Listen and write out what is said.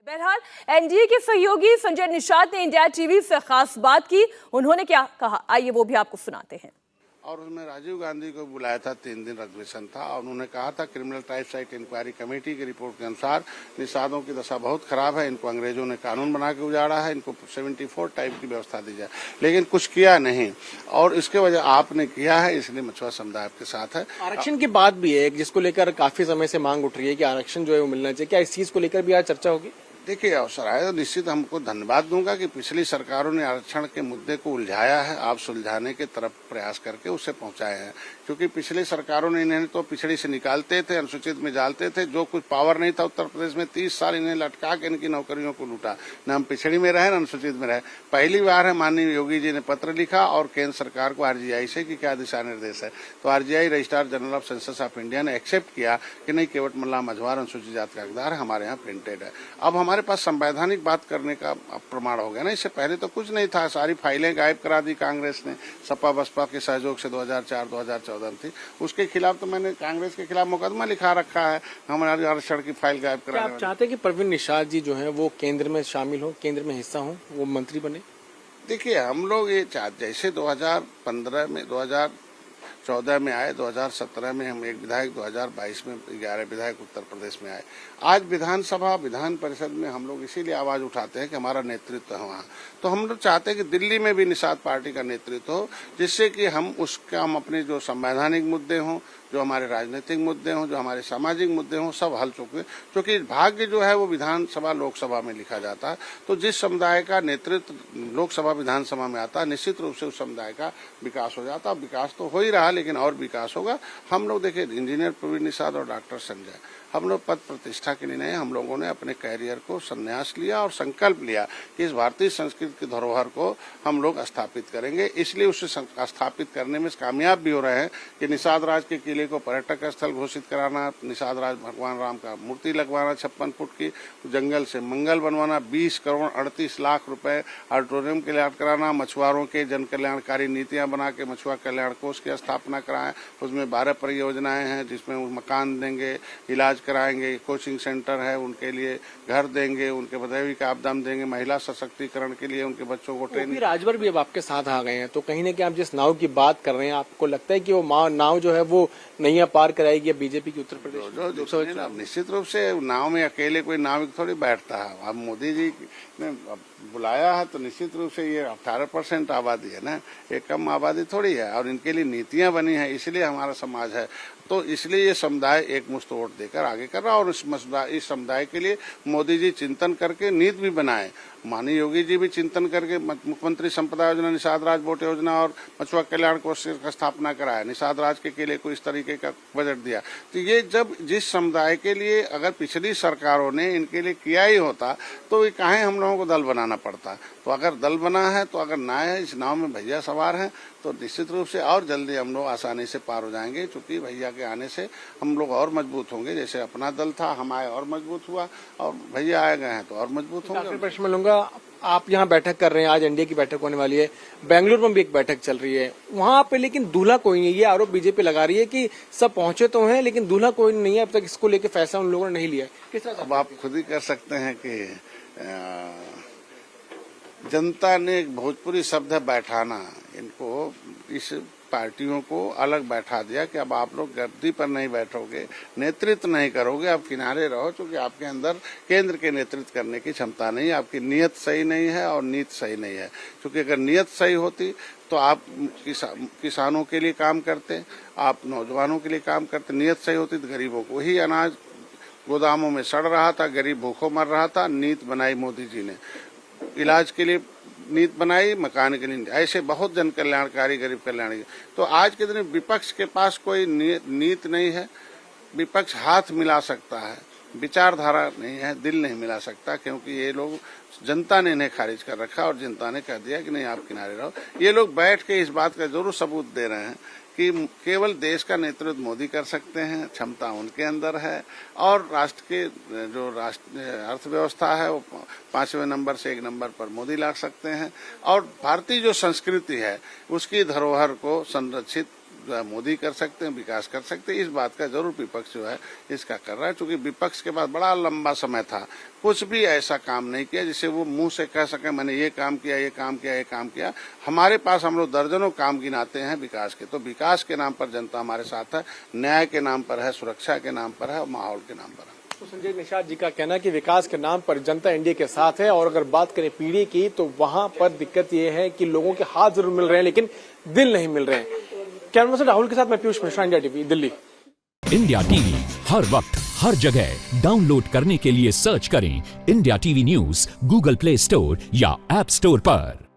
बहरहाल एनडीए के सहयोगी संजय निषाद ने इंडिया टीवी से खास बात की। उन्होंने क्या कहा, आइए वो भी आपको सुनाते हैं। और उसमें राजीव गांधी को बुलाया था, 3 दिन अधिवेशन था और उन्होंने कहा था criminal tribes act inquiry committee की रिपोर्ट के अनुसार निषादों की दशा बहुत खराब है, इनको अंग्रेजों ने कानून बना के उजाड़ा है, इनको 74 टाइप की व्यवस्था दी जाए, लेकिन कुछ किया नहीं और इसके वजह आपने किया है, इसलिए मछुआ समुदाय आपके साथ है। आरक्षण की बात भी है जिसको लेकर काफी समय से मांग उठ रही है कि आरक्षण जो है वो मिलना चाहिए, क्या इस चीज को लेकर भी आज चर्चा होगी? देखिए, अवसर आया तो निश्चित हमको धन्यवाद दूंगा कि पिछली सरकारों ने आरक्षण के मुद्दे को उलझाया है, आप सुलझाने के तरफ प्रयास करके उसे पहुंचाए हैं, क्योंकि पिछली सरकारों ने इन्हें तो पिछड़ी से निकालते थे, अनुसूचित में डालते थे, जो कुछ पावर नहीं था उत्तर प्रदेश में 30 साल इन्हें लटका के इनकी नौकरियों को लूटा, न हम पिछड़ी में रहे न अनुसूचित में रहे। पहली बार है माननीय योगी जी ने पत्र लिखा और केंद्र सरकार को आरजीआई से कि क्या दिशा निर्देश है, तो RGI registrar general of census of India ने एक्सेप्ट किया कि नहीं, केवट मल्ला मझवार अनुसूचित जाति का हकदार है, हमारे यहाँ प्रिंटेड है। अब हमारे पास संवैधानिक बात करने का प्रमाण हो गया ना, इससे पहले तो कुछ नहीं था, सारी फाइलें गायब करा दी कांग्रेस ने, सपा बसपा के सहयोग से 2004-2014 थी, उसके खिलाफ तो मैंने कांग्रेस के खिलाफ मुकदमा लिखा रखा है, हमारे आरक्षण की फाइल गायब करा। आप चाहते हैं कि परवीन निषाद जी जो हैं वो केंद्र में शामिल हो, केंद्र में हिस्सा हो, वो मंत्री बने? देखिए, हम लोग ये चाहते, जैसे 2015 में 2014 में आए, 2017 में हम एक विधायक, 2022 में 11 विधायक उत्तर प्रदेश में आए। आज विधानसभा विधान परिषद में हम लोग इसीलिए आवाज उठाते हैं कि हमारा नेतृत्व है वहाँ, तो हम लोग चाहते हैं कि दिल्ली में भी निषाद पार्टी का नेतृत्व हो, जिससे कि हम अपने जो संवैधानिक मुद्दे हों, जो हमारे राजनीतिक मुद्दे हों, जो हमारे सामाजिक मुद्दे हों, सब हल चुके, क्योंकि भाग्य जो है वो विधानसभा लोकसभा में लिखा जाता है। तो जिस समुदाय का नेतृत्व लोकसभा विधानसभा में आता है, निश्चित रूप से उस समुदाय का विकास हो जाता है। विकास तो हो ही रहा, लेकिन और विकास होगा। हम लोग देखिए, इंजीनियर प्रवीण निषाद और डॉक्टर संजय, हम लोग पद प्रतिष्ठा के लिए नहीं, हम लोगों ने अपने कैरियर को संन्यास लिया और संकल्प लिया कि इस भारतीय संस्कृति की धरोहर को हम लोग स्थापित करेंगे। इसलिए उसे स्थापित करने में कामयाब भी हो रहे हैं कि निषाद राज के किले को पर्यटक स्थल घोषित कराना, निषाद राज भगवान राम का मूर्ति लगवाना 56 फुट की, जंगल से मंगल बनवाना, 20 करोड़ 38 लाख रुपए ऑडिटोरियम के लिए कराना, मछुआरों के जन कल्याणकारी नीतियां बना के मछुआ कल्याण कोष की स्थापना कराएं, उसमें 12 परियोजनाएं हैं जिसमें मकान देंगे, इलाज कराएंगे, कोचिंग सेंटर है उनके लिए घर देंगे, उनके वैधानिक आपदाम देंगे, महिला सशक्तिकरण के लिए उनके बच्चों को ट्रेनिंग। राजभर भी अब आपके साथ आ गए हैं, तो कहीं ना कहीं आप जिस नाव की बात कर रहे हैं, आपको लगता है कि वो नाव जो है वो नैया पार कराएगी बीजेपी की उत्तर प्रदेश? निश्चित रूप से नाव में अकेले कोई नाविक थोड़ी बैठता है। अब मोदी जी ने बुलाया है तो निश्चित रूप से ये 18% आबादी है ना, एक कम आबादी थोड़ी है, और इनके लिए नीतियां बनी है, इसलिए हमारा समाज है, तो इसलिए ये समुदाय एक मुश्त वोट देकर आगे कर रहा है। और इस समुदाय के लिए मोदी जी चिंतन करके नीति भी बनाए, माननीय योगी जी भी चिंतन करके मुख्यमंत्री संपदा योजना, निषाद राज बोट योजना और मछुआ कल्याण कोष की स्थापना कराया, निषाद राज के लिए को इस तरीके का बजट दिया। तो ये जब जिस समुदाय के लिए अगर पिछली सरकारों ने इनके लिए किया ही होता तो ये काहे हम लोगों को दल बनाना पड़ता। तो अगर दल बना है, तो अगर नाव है, इस नाव में भैया सवार हैं, तो निश्चित रूप से और जल्दी हम लोग आसानी से पार हो जाएंगे, क्योंकि भैया के आने से हम लोग और मजबूत होंगे। जैसे अपना दल था, हम आए और मजबूत हुआ, और भैया आए गए हैं तो और मजबूत होंगे। प्रश्न में लूंगा, आप यहाँ बैठक कर रहे हैं, आज एनडीए की बैठक होने वाली है, बेंगलुरु में भी एक बैठक चल रही है, वहाँ पे लेकिन दूल्हा कोई नहीं है। ये आरोप बीजेपी लगा रही है कि सब पहुंचे तो हैं लेकिन दूल्हा कोई नहीं है, अब तक इसको लेकर फैसला उन लोगों ने नहीं लिया। किस तरह? अब आप खुद ही कर सकते हैं कि जनता ने एक भोजपुरी शब्द है बैठाना, इनको इस पार्टियों को अलग बैठा दिया कि अब आप लोग गद्दी पर नहीं बैठोगे, नेतृत्व नहीं करोगे, आप किनारे रहो, क्योंकि आपके अंदर केंद्र के नेतृत्व करने की क्षमता नहीं है, आपकी नीयत सही नहीं है और नीति सही नहीं है। क्योंकि अगर नीयत सही होती तो आप किसानों के लिए काम करते, आप नौजवानों के लिए काम करते, नीयत सही होती तो गरीबों को ही अनाज गोदामों में सड़ रहा था, गरीब भूखों मर रहा था। नीति बनाई मोदी जी ने, इलाज के लिए नीति बनाई, मकान के लिए, ऐसे बहुत जन कल्याणकारी गरीब कल्याण। तो आज के दिन विपक्ष के पास कोई नीति नहीं है, विपक्ष हाथ मिला सकता है, विचारधारा नहीं है, दिल नहीं मिला सकता, क्योंकि ये लोग, जनता ने इन्हें खारिज कर रखा और जनता ने कह दिया कि नहीं आप किनारे रहो। ये लोग बैठ के इस बात का जरूर सबूत दे रहे हैं कि केवल देश का नेतृत्व मोदी कर सकते हैं, क्षमता उनके अंदर है, और राष्ट्र के जो अर्थव्यवस्था है वो 5वें नंबर से 1 नंबर पर मोदी ला सकते हैं, और भारतीय जो संस्कृति है उसकी धरोहर को संरक्षित जो है मोदी कर सकते हैं, विकास कर सकते हैं। इस बात का जरूर विपक्ष जो है इसका कर रहा है, क्योंकि विपक्ष के पास बड़ा लंबा समय था, कुछ भी ऐसा काम नहीं किया जिसे वो मुंह से कह सके मैंने ये काम किया, ये काम किया, ये काम किया। हमारे पास हम लोग दर्जनों काम गिनाते हैं विकास के, तो विकास के नाम पर जनता हमारे साथ है, न्याय के नाम पर है, सुरक्षा के नाम पर है और माहौल के नाम पर है। तो संजय निषाद जी का कहना है कि विकास के नाम पर जनता एनडीए के साथ है, और अगर बात करें पीढ़ी की तो वहां पर दिक्कत ये है कि लोगों के हाथ जरूर मिल रहे हैं लेकिन दिल नहीं मिल रहे हैं। कैमरा पर्सन राहुल के साथ मैं Piyush Mishra, India TV, Delhi. India TV हर वक्त हर जगह डाउनलोड करने के लिए सर्च करें India TV news Google Play Store या ऐप स्टोर पर।